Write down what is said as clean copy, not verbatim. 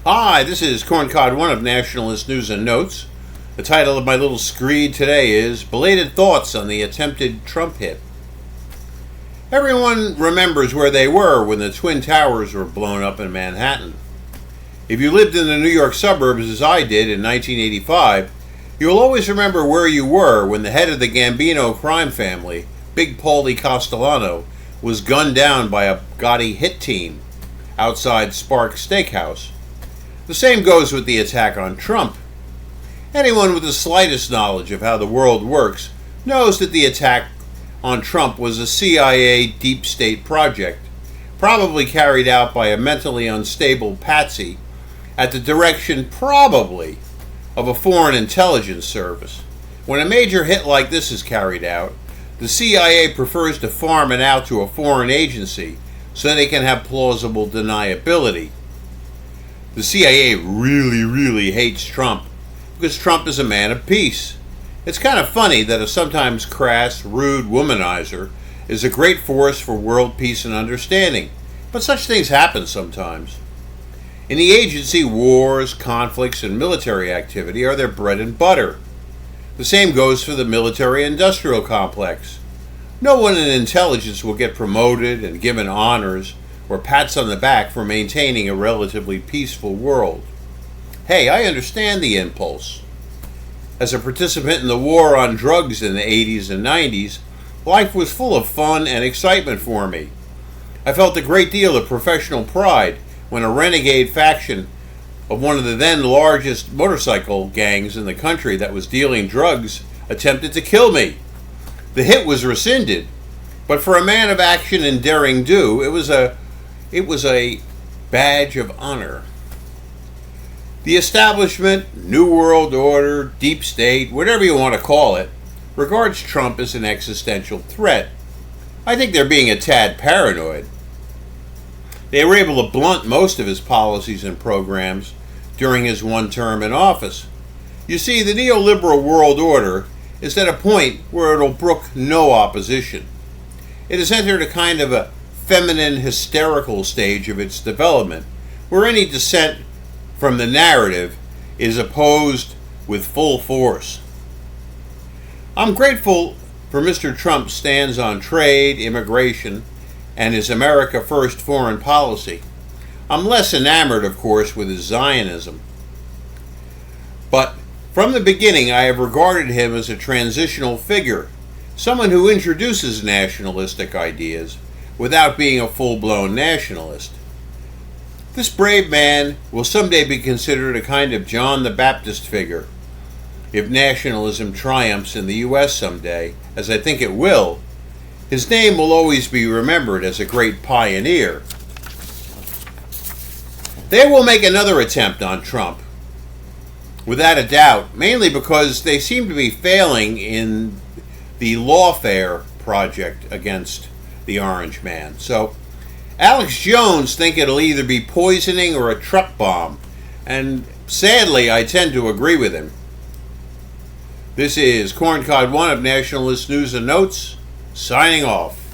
Hi, this is Corncod One of Nationalist News and Notes. The title of my little screed today is Belated Thoughts on the Attempted Trump Hit. Everyone remembers where they were when the Twin Towers were blown up in Manhattan. If you lived in the New York suburbs as I did in 1985, you'll always remember where you were when the head of the Gambino crime family, Big Paulie Castellano, was gunned down by a Gotti hit team outside Sparks Steakhouse. The same goes with the attack on Trump. Anyone with the slightest knowledge of how the world works knows that the attack on Trump was a CIA deep state project, probably carried out by a mentally unstable patsy at the direction, probably, of a foreign intelligence service. When a major hit like this is carried out, the CIA prefers to farm it out to a foreign agency so they can have plausible deniability. The CIA really hates Trump because Trump is a man of peace. It's kind of funny that a sometimes crass, rude womanizer is a great force for world peace and understanding, but such things happen sometimes. In the agency, wars, conflicts, and military activity are their bread and butter. The same goes for the military-industrial complex. No one in intelligence will get promoted and given honors or pats on the back for maintaining a relatively peaceful world. Hey, I understand the impulse. As a participant in the war on drugs in the 80s and 90s, life was full of fun and excitement for me. I felt a great deal of professional pride when a renegade faction of one of the then largest motorcycle gangs in the country that was dealing drugs attempted to kill me. The hit was rescinded, but for a man of action and daring do, it was a badge of honor. The establishment, New World Order, Deep State, whatever you want to call it, regards Trump as an existential threat. I think they're being a tad paranoid. They were able to blunt most of his policies and programs during his one term in office. You see, the neoliberal world order is at a point where it'll brook no opposition. It has entered a kind of a feminine hysterical stage of its development, where any dissent from the narrative is opposed with full force. I'm grateful for Mr. Trump's stands on trade, immigration, and his America First foreign policy. I'm less enamored, of course, with his Zionism. But from the beginning, I have regarded him as a transitional figure, someone who introduces nationalistic ideas without being a full-blown nationalist. This brave man will someday be considered a kind of John the Baptist figure. If nationalism triumphs in the U.S. someday, as I think it will, his name will always be remembered as a great pioneer. They will make another attempt on Trump, without a doubt, mainly because they seem to be failing in the lawfare project against the Orange Man. So Alex Jones think it'll either be poisoning or a truck bomb, and sadly I tend to agree with him. This is Corncod One of Nationalist News and Notes, signing off.